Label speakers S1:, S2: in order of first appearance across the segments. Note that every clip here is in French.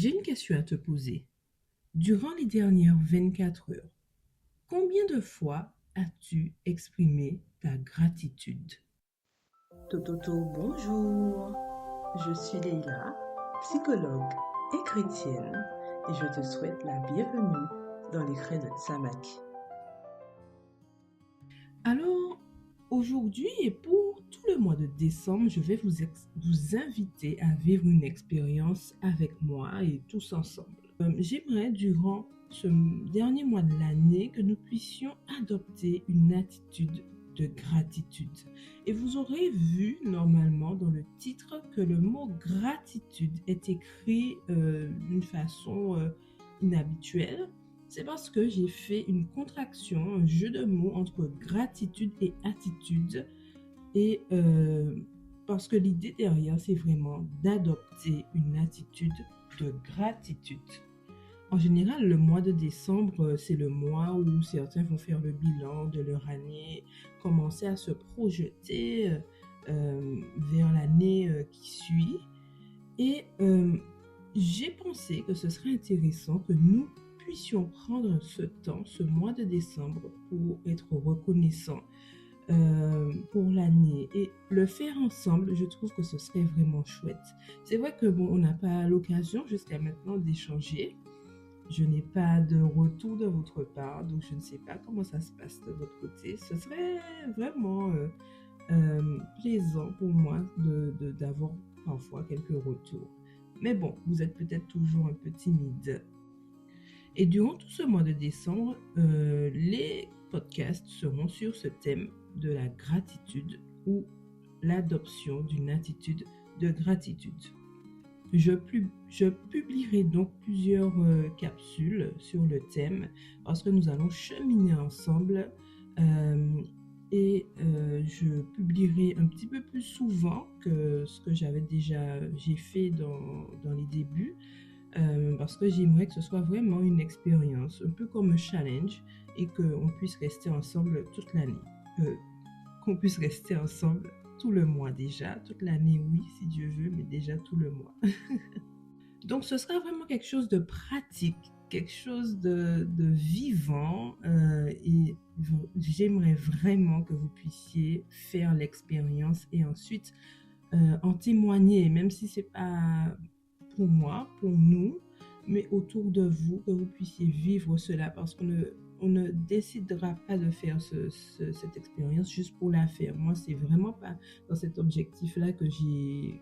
S1: J'ai une question à te poser. Durant les dernières 24 heures, combien de fois as-tu exprimé ta gratitude?
S2: Tototo, bonjour. Je suis Leïla, psychologue et chrétienne, et je te souhaite la bienvenue dans les crênes de Samaki.
S1: Alors, aujourd'hui et pour tout le mois de décembre, je vais vous inviter à vivre une expérience avec moi et tous ensemble. J'aimerais, durant ce dernier mois de l'année, que nous puissions adopter une attitude de gratitude. Et vous aurez vu normalement dans le titre que le mot gratitude est écrit d'une façon inhabituelle. C'est parce que j'ai fait une contraction, un jeu de mots entre gratitude et attitude. Et parce que l'idée derrière, c'est vraiment d'adopter une attitude de gratitude. En général, le mois de décembre, c'est le mois où certains vont faire le bilan de leur année, commencer à se projeter vers l'année qui suit. Et j'ai pensé que ce serait intéressant que nous puissions prendre ce temps, ce mois de décembre, pour être reconnaissants pour l'année et le faire ensemble. Je trouve que ce serait vraiment chouette. C'est vrai que bon, on n'a pas l'occasion jusqu'à maintenant d'échanger. Je n'ai pas de retour de votre part, donc je ne sais pas comment ça se passe de votre côté. Ce serait vraiment plaisant pour moi d'avoir parfois quelques retours. Mais bon, vous êtes peut-être toujours un peu timide. Et durant tout ce mois de décembre, les podcasts seront sur ce thème de la gratitude ou l'adoption d'une attitude de gratitude. Je publierai donc plusieurs capsules sur le thème parce que nous allons cheminer ensemble et je publierai un petit peu plus souvent que ce que j'ai fait dans les débuts parce que j'aimerais que ce soit vraiment une expérience, un peu comme un challenge et qu'on puisse rester ensemble toute l'année. Euh, qu'on puisse rester ensemble tout le mois déjà, toute l'année oui si Dieu veut, mais déjà tout le mois. Donc ce sera vraiment quelque chose de pratique, quelque chose de vivant et j'aimerais vraiment que vous puissiez faire l'expérience et ensuite en témoigner, même si c'est pas pour moi, pour nous, mais autour de vous, que vous puissiez vivre cela parce on ne décidera pas de faire cette expérience juste pour la faire. Moi, c'est vraiment pas dans cet objectif-là que j'ai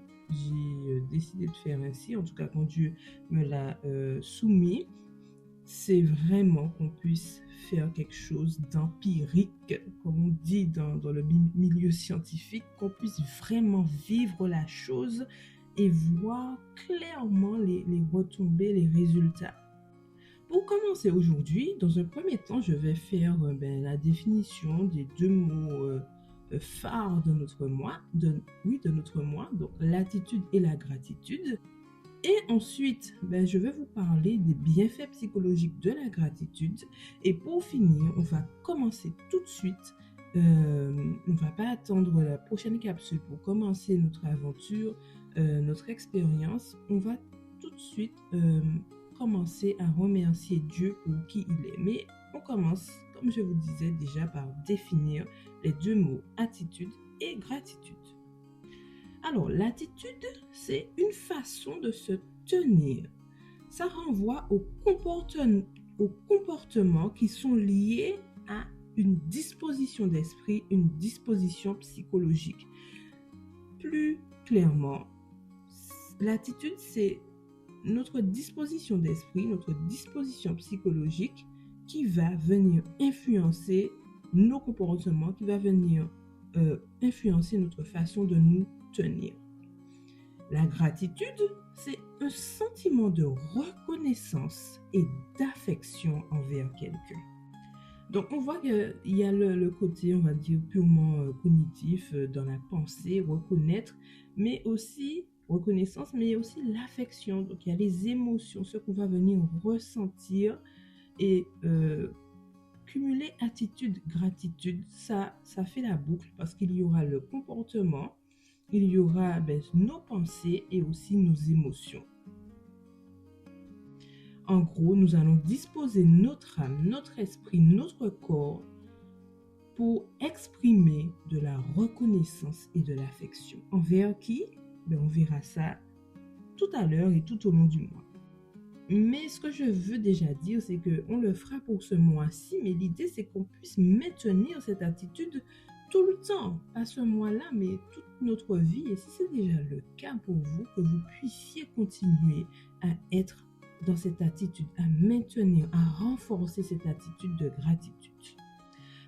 S1: décidé de faire ainsi. En tout cas, quand Dieu me l'a soumis, c'est vraiment qu'on puisse faire quelque chose d'empirique, comme on dit dans le milieu scientifique, qu'on puisse vraiment vivre la chose et voir clairement les retombées, les résultats. Pour commencer aujourd'hui, dans un premier temps, je vais faire la définition des deux mots phares de notre mois, de notre mois, donc l'attitude et la gratitude. Et ensuite, je vais vous parler des bienfaits psychologiques de la gratitude. Et pour finir, on va commencer tout de suite. On ne va pas attendre la prochaine capsule pour commencer notre aventure, notre expérience. On va tout de suite commencer à remercier Dieu pour qui il est. Mais on commence, comme je vous disais déjà, par définir les deux mots attitude et gratitude. Alors, l'attitude, c'est une façon de se tenir. Ça renvoie aux comportements qui sont liés à une disposition d'esprit, une disposition psychologique. Plus clairement, l'attitude, c'est notre disposition d'esprit, notre disposition psychologique qui va venir influencer nos comportements, qui va venir influencer notre façon de nous tenir. La gratitude, c'est un sentiment de reconnaissance et d'affection envers quelqu'un. Donc, on voit qu'il y a le côté, on va dire, purement cognitif dans la pensée, reconnaître, mais aussi reconnaissance, mais aussi l'affection. Donc, il y a les émotions, ce qu'on va venir ressentir et cumuler attitude, gratitude, ça fait la boucle parce qu'il y aura le comportement, il y aura nos pensées et aussi nos émotions. En gros, nous allons disposer notre âme, notre esprit, notre corps pour exprimer de la reconnaissance et de l'affection. Envers qui? On verra ça tout à l'heure et tout au long du mois. Mais ce que je veux déjà dire, c'est qu'on le fera pour ce mois-ci, mais l'idée, c'est qu'on puisse maintenir cette attitude tout le temps, pas ce mois-là, mais toute notre vie. Et si c'est déjà le cas pour vous, que vous puissiez continuer à être dans cette attitude, à maintenir, à renforcer cette attitude de gratitude.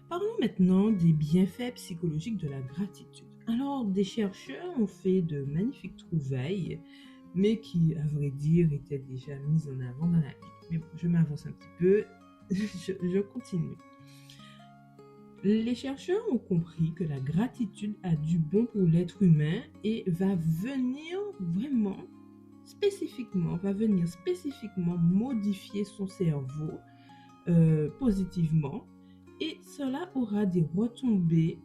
S1: Parlons maintenant des bienfaits psychologiques de la gratitude. Alors, des chercheurs ont fait de magnifiques trouvailles, mais qui, à vrai dire, étaient déjà mises en avant dans la Bible. Mais je m'avance un petit peu, je continue. Les chercheurs ont compris que la gratitude a du bon pour l'être humain et va venir spécifiquement modifier son cerveau positivement, et cela aura des retombées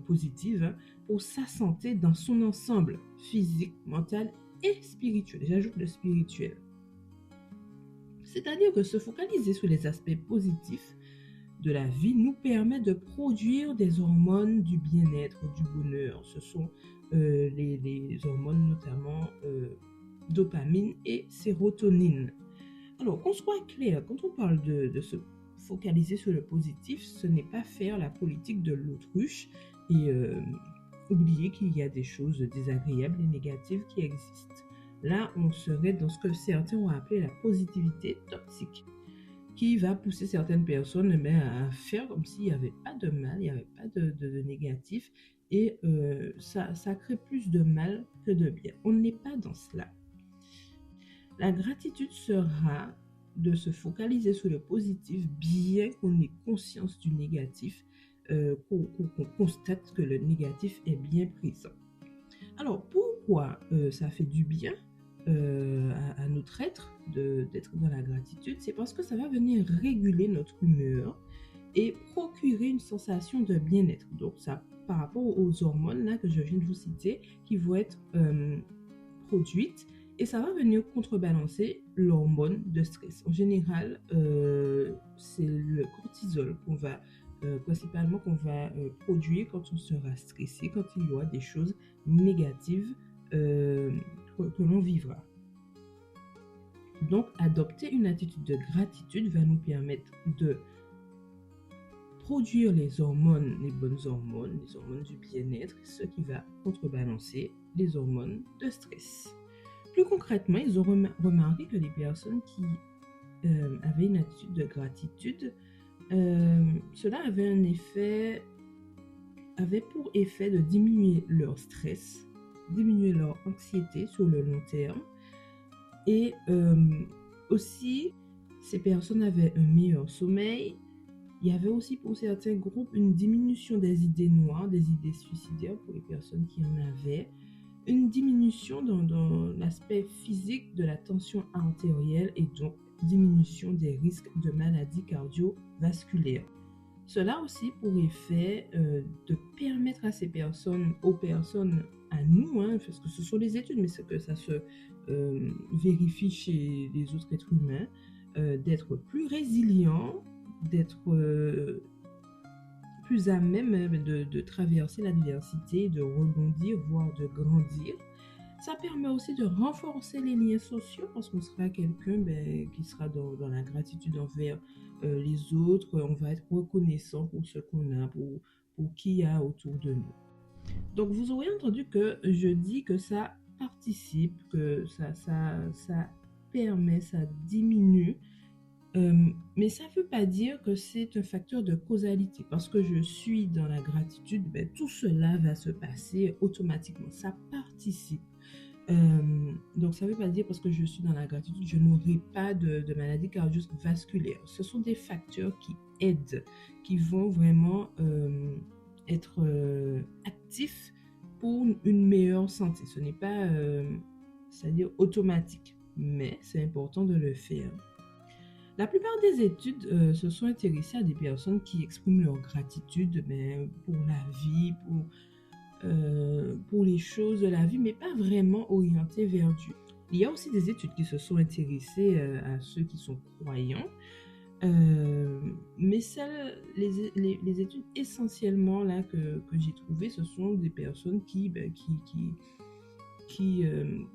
S1: positives pour sa santé dans son ensemble physique, mental et spirituel. J'ajoute le spirituel. C'est-à-dire que se focaliser sur les aspects positifs de la vie nous permet de produire des hormones du bien-être, du bonheur. Ce sont les hormones notamment dopamine et sérotonine. Alors, qu'on soit clair, quand on parle de se focaliser sur le positif, ce n'est pas faire la politique de l'autruche et oublier qu'il y a des choses désagréables et négatives qui existent. Là, on serait dans ce que certains ont appelé la positivité toxique, qui va pousser certaines personnes à faire comme s'il n'y avait pas de mal, il n'y avait pas de négatif, et ça crée plus de mal que de bien. On n'est pas dans cela. La gratitude sera de se focaliser sur le positif, bien qu'on ait conscience du négatif, qu'on constate que le négatif est bien présent. Alors, pourquoi ça fait du bien à notre être d'être dans la gratitude? C'est parce que ça va venir réguler notre humeur et procurer une sensation de bien-être. Donc, ça, par rapport aux hormones là, que je viens de vous citer, qui vont être produites, et ça va venir contrebalancer l'hormone de stress. En général, c'est le cortisol principalement qu'on va produire quand on sera stressé, quand il y aura des choses négatives que l'on vivra. Donc, adopter une attitude de gratitude va nous permettre de produire les hormones, les bonnes hormones, les hormones du bien-être, ce qui va contrebalancer les hormones de stress. Plus concrètement, ils ont remarqué que les personnes qui avaient une attitude de gratitude, cela avait pour effet de diminuer leur stress, diminuer leur anxiété sur le long terme, et aussi, ces personnes avaient un meilleur sommeil. Il y avait aussi pour certains groupes une diminution des idées noires, des idées suicidaires pour les personnes qui en avaient, une diminution dans l'aspect physique de la tension artérielle et donc diminution des risques de maladies cardiovasculaires. Cela aussi pour effet de permettre à ces personnes, aux personnes, à nous, parce que ce sont les études, mais c'est que ça se vérifie chez les autres êtres humains, d'être plus résilients, d'être plus à même de traverser l'adversité, de rebondir, voire de grandir. Ça permet aussi de renforcer les liens sociaux parce qu'on sera quelqu'un qui sera dans la gratitude envers les autres. On va être reconnaissant pour ce qu'on a, pour qui il y a autour de nous. Donc, vous aurez entendu que je dis que ça participe, que ça permet, ça diminue. Mais ça ne veut pas dire que c'est un facteur de causalité. Parce que je suis dans la gratitude, tout cela va se passer automatiquement. Ça participe. Donc, ça ne veut pas dire parce que je suis dans la gratitude, je n'aurai pas de maladie cardiovasculaire. Ce sont des facteurs qui aident, qui vont vraiment être actifs pour une meilleure santé. Ce n'est pas, c'est-à-dire automatique, mais c'est important de le faire. La plupart des études se sont intéressées à des personnes qui expriment leur gratitude pour la vie, pour les choses de la vie, mais pas vraiment orientées vers Dieu. Il y a aussi des études qui se sont intéressées à ceux qui sont croyants. Mais les études essentiellement là que j'ai trouvées, ce sont des personnes qui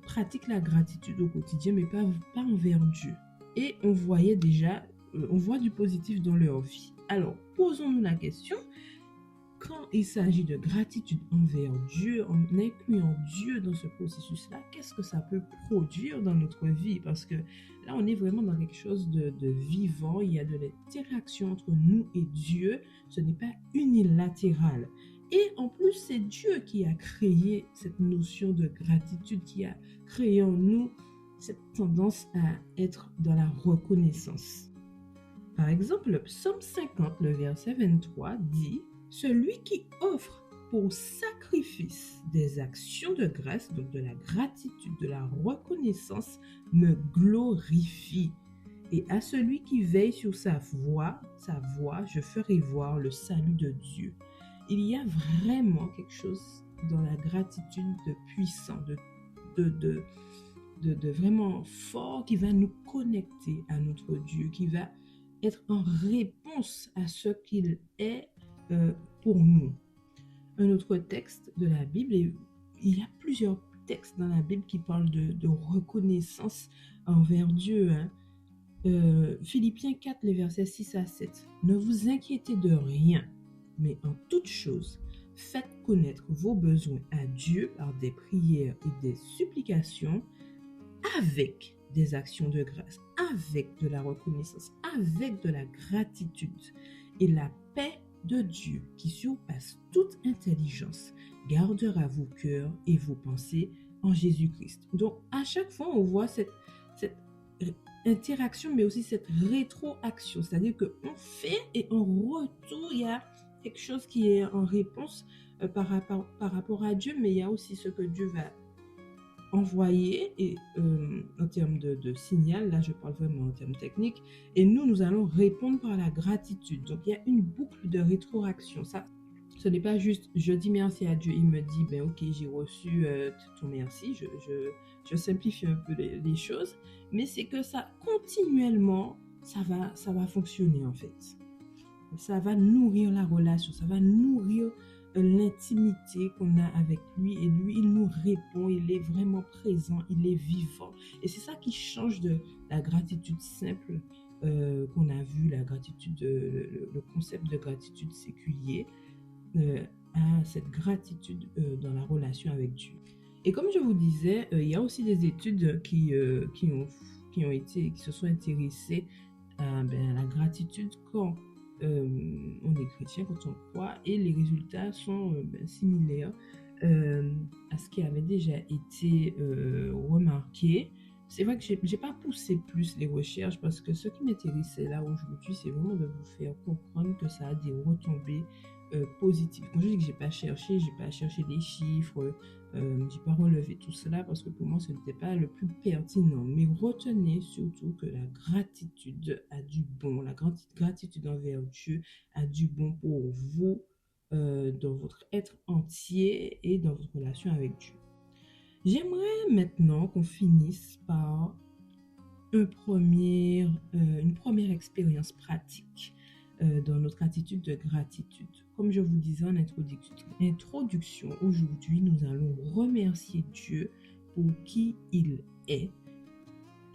S1: pratiquent la gratitude au quotidien, mais pas envers Dieu. Et on voyait déjà, on voit du positif dans leur vie. Alors, posons-nous la question, quand il s'agit de gratitude envers Dieu, en incluant Dieu dans ce processus-là, qu'est-ce que ça peut produire dans notre vie? Parce que là, on est vraiment dans quelque chose de vivant. Il y a de l'interaction entre nous et Dieu. Ce n'est pas unilatéral. Et en plus, c'est Dieu qui a créé cette notion de gratitude, qui a créé en nous cette tendance à être dans la reconnaissance. Par exemple, le psaume 50, le verset 23 dit: celui qui offre pour sacrifice des actions de grâce, donc de la gratitude, de la reconnaissance, me glorifie. Et à celui qui veille sur sa voix, je ferai voir le salut de Dieu. Il y a vraiment quelque chose dans la gratitude de puissant, de vraiment fort, qui va nous connecter à notre Dieu, qui va être en réponse à ce qu'il est pour nous. Un autre texte de la Bible, et il y a plusieurs textes dans la Bible qui parlent de reconnaissance envers Dieu. Philippiens 4, les versets 6 à 7. Ne vous inquiétez de rien, mais en toute chose, faites connaître vos besoins à Dieu par des prières et des supplications, avec des actions de grâce, avec de la reconnaissance, avec de la gratitude. Et la paix de Dieu, qui surpasse toute intelligence, gardera vos cœurs et vos pensées en Jésus-Christ. Donc, à chaque fois, on voit cette interaction, mais aussi cette rétroaction, c'est-à-dire qu'on fait et en retour, il y a quelque chose qui est en réponse par rapport à Dieu, mais il y a aussi ce que Dieu va envoyer et en termes de signal, là je parle vraiment en termes techniques, et nous allons répondre par la gratitude. Donc il y a une boucle de rétroaction. Ça, ce n'est pas juste je dis merci à Dieu, il me dit ben ok, j'ai reçu ton merci, je simplifie un peu les choses, mais c'est que ça continuellement ça va fonctionner en fait. Ça va nourrir la relation, ça va nourrir l'intimité qu'on a avec lui, et lui il nous répond, il est vraiment présent, il est vivant, et c'est ça qui change de la gratitude simple qu'on a vu, la gratitude, le concept de gratitude séculier, à cette gratitude dans la relation avec Dieu. Et comme je vous disais, il y a aussi des études qui se sont intéressées à la gratitude quand on est chrétien, quand on croit, et les résultats sont similaires à ce qui avait déjà été remarqué. C'est vrai que j'ai pas poussé plus les recherches, parce que ce qui m'intéressait là aujourd'hui, c'est vraiment de vous faire comprendre que ça a des retombées positives. Quand je dis que j'ai pas cherché des chiffres, j'ai pas relevé tout cela, parce que pour moi ce n'était pas le plus pertinent. Mais retenez surtout que la gratitude a du bon, la gratitude envers Dieu a du bon pour vous, dans votre être entier et dans votre relation avec Dieu. J'aimerais maintenant qu'on finisse par une première expérience pratique dans notre attitude de gratitude. Comme je vous disais en introduction, aujourd'hui, nous allons remercier Dieu pour qui il est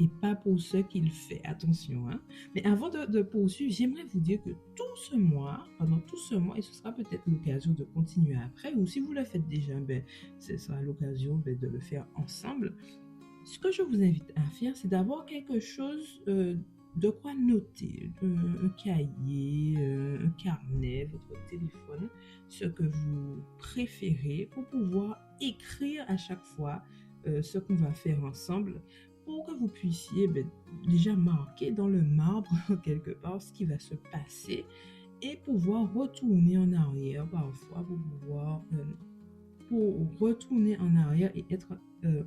S1: et pas pour ce qu'il fait. Attention, hein? Mais avant de poursuivre, j'aimerais vous dire que pendant tout ce mois, et ce sera peut-être l'occasion de continuer après, ou si vous le faites déjà, ce sera l'occasion de le faire ensemble. Ce que je vous invite à faire, c'est d'avoir quelque chose de quoi noter, un cahier, un carnet, votre téléphone, ce que vous préférez, pour pouvoir écrire à chaque fois ce qu'on va faire ensemble, pour que vous puissiez déjà marquer dans le marbre quelque part ce qui va se passer, et pouvoir retourner en arrière parfois, pour retourner en arrière et être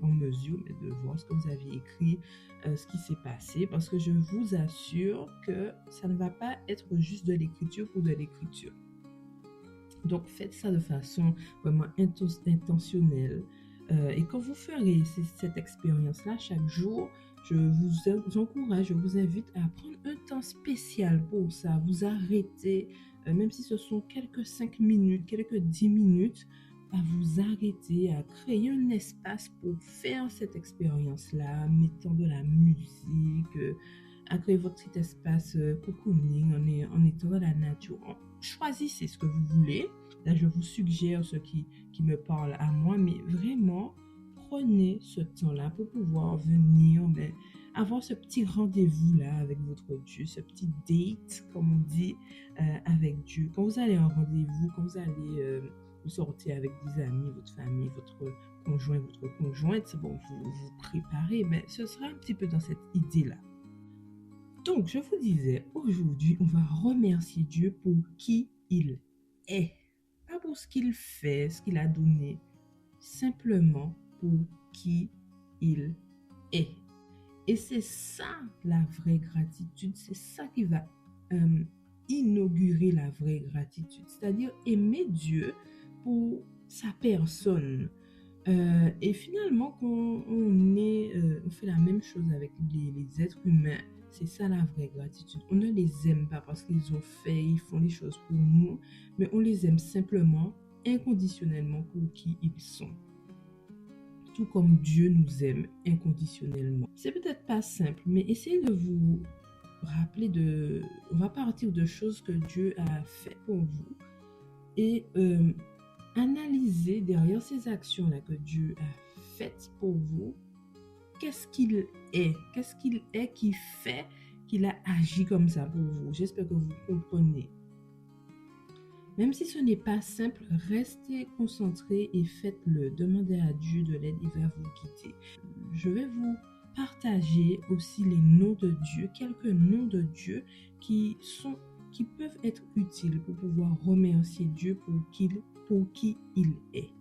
S1: en mesure de voir ce que vous aviez écrit, ce qui s'est passé, parce que je vous assure que ça ne va pas être juste de l'écriture pour de l'écriture. Donc faites ça de façon vraiment intentionnelle. Et quand vous ferez cette expérience-là chaque jour, je vous encourage, je vous invite à prendre un temps spécial pour ça. Vous arrêtez, même si ce sont quelques 5 minutes, quelques 10 minutes, à vous arrêter, à créer un espace pour faire cette expérience-là, mettant de la musique, à créer votre petit espace cocooning en étant dans la nature. Choisissez ce que vous voulez. Là, je vous suggère ce qui me parle à moi, mais vraiment, prenez ce temps-là pour pouvoir venir avoir ce petit rendez-vous-là avec votre Dieu, ce petit date, comme on dit, avec Dieu. Quand vous allez à un rendez-vous, quand vous allez vous sortir avec des amis, votre famille, votre conjoint, votre conjointe, bon, vous préparez, mais ce sera un petit peu dans cette idée-là. Donc, je vous disais, aujourd'hui, on va remercier Dieu pour qui il est. Pas pour ce qu'il fait, ce qu'il a donné, simplement pour qui il est. Et c'est ça la vraie gratitude, c'est ça qui va inaugurer la vraie gratitude, c'est-à-dire aimer Dieu pour sa personne. Et finalement, quand on fait la même chose avec les êtres humains, c'est ça la vraie gratitude. On ne les aime pas parce qu'ils ont fait, ils font les choses pour nous, mais on les aime simplement, inconditionnellement pour qui ils sont. Tout comme Dieu nous aime inconditionnellement. C'est peut-être pas simple, mais essayez de vous rappeler on va partir de choses que Dieu a fait pour vous et analyser derrière ces actions-là que Dieu a faites pour vous, qu'est-ce qu'il est qui fait qu'il a agi comme ça pour vous. J'espère que vous comprenez. Même si ce n'est pas simple, restez concentrés et faites-le. Demandez à Dieu de l'aide, il va vous guider. Je vais vous partager aussi les noms de Dieu, quelques noms de Dieu qui peuvent être utiles pour pouvoir remercier Dieu pour qui il est.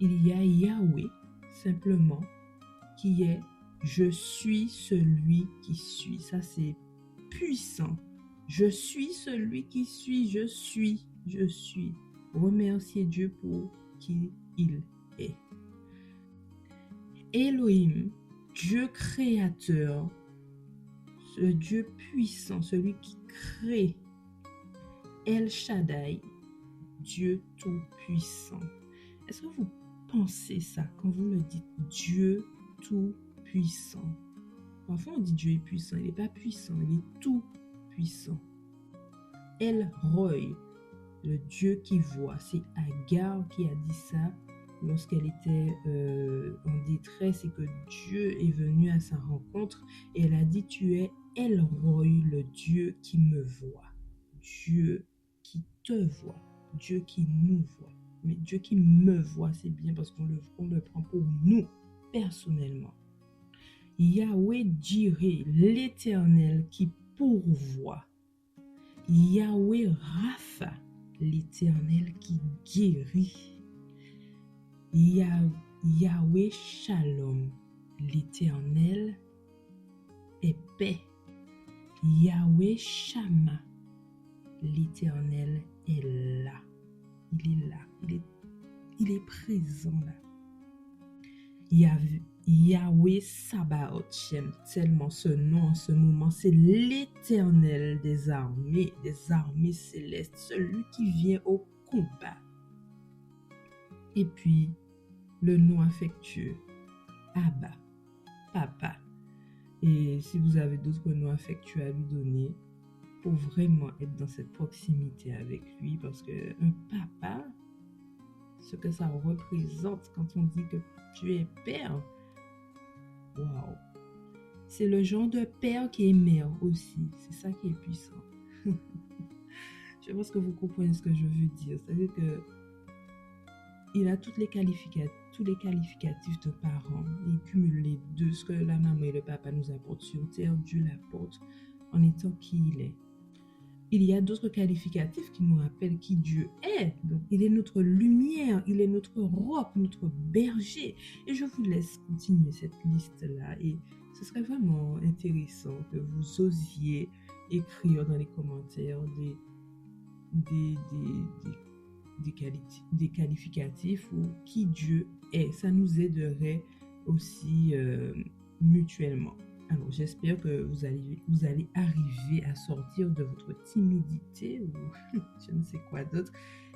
S1: Il y a Yahweh, simplement, qui est « Je suis celui qui suis ». Ça, c'est puissant. Je suis celui qui suis, je suis. Remerciez Dieu pour qui il est. Elohim, Dieu créateur, ce Dieu puissant, celui qui crée. El Shaddai, Dieu tout-puissant. Est-ce que vous pensez ça quand vous le dites, Dieu tout-puissant? Parfois on dit Dieu est puissant, il n'est pas puissant, il est tout-puissant. El Roi, le Dieu qui voit, c'est Agar qui a dit ça lorsqu'elle était en détresse et que Dieu est venu à sa rencontre et elle a dit, tu es El Roi, le Dieu qui me voit, Dieu qui te voit, Dieu qui nous voit. Mais Dieu qui me voit, c'est bien parce qu'on le prend pour nous, personnellement. Yahweh Jireh, l'Éternel qui pourvoit. Yahweh Rapha, l'Éternel qui guérit. Yahweh Shalom, l'Éternel est paix. Yahweh Shama, l'Éternel est là. Il est là, il est présent là. Yahweh Sabaoth, j'aime tellement ce nom en ce moment, c'est l'Éternel des armées célestes, celui qui vient au combat. Et puis, le nom affectueux, Abba, Papa. Et si vous avez d'autres noms affectueux à lui donner, pour vraiment être dans cette proximité avec lui, parce qu'un papa, ce que ça représente quand on dit que Dieu est père, waouh, c'est le genre de père qui est mère aussi, c'est ça qui est puissant. Je pense que vous comprenez ce que je veux dire, c'est-à-dire que il a tous les qualificatifs de parents, il cumule les deux, ce que la maman et le papa nous apportent sur terre, Dieu l'apporte en étant qui il est. Il y a d'autres qualificatifs qui nous rappellent qui Dieu est. Donc, il est notre lumière, il est notre roc, notre berger. Et je vous laisse continuer cette liste-là. Et ce serait vraiment intéressant que vous osiez écrire dans les commentaires des qualificatifs ou qui Dieu et ça nous aiderait aussi mutuellement. Alors, j'espère que vous allez arriver à sortir de votre timidité ou je ne sais quoi d'autre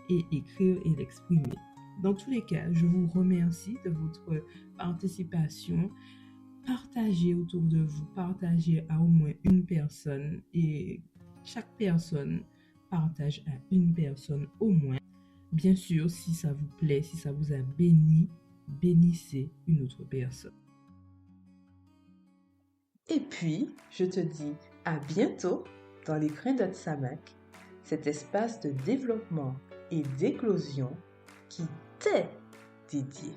S1: et écrire et l'exprimer. Dans tous les cas, je vous remercie de votre participation. Partagez autour de vous, partagez à au moins une personne et chaque personne partage à une personne au moins. Bien sûr, si ça vous plaît, si ça vous a béni, bénissez une autre personne.
S2: Et puis, je te dis à bientôt dans les Crins de Samak, cet espace de développement et d'éclosion qui t'est dédié.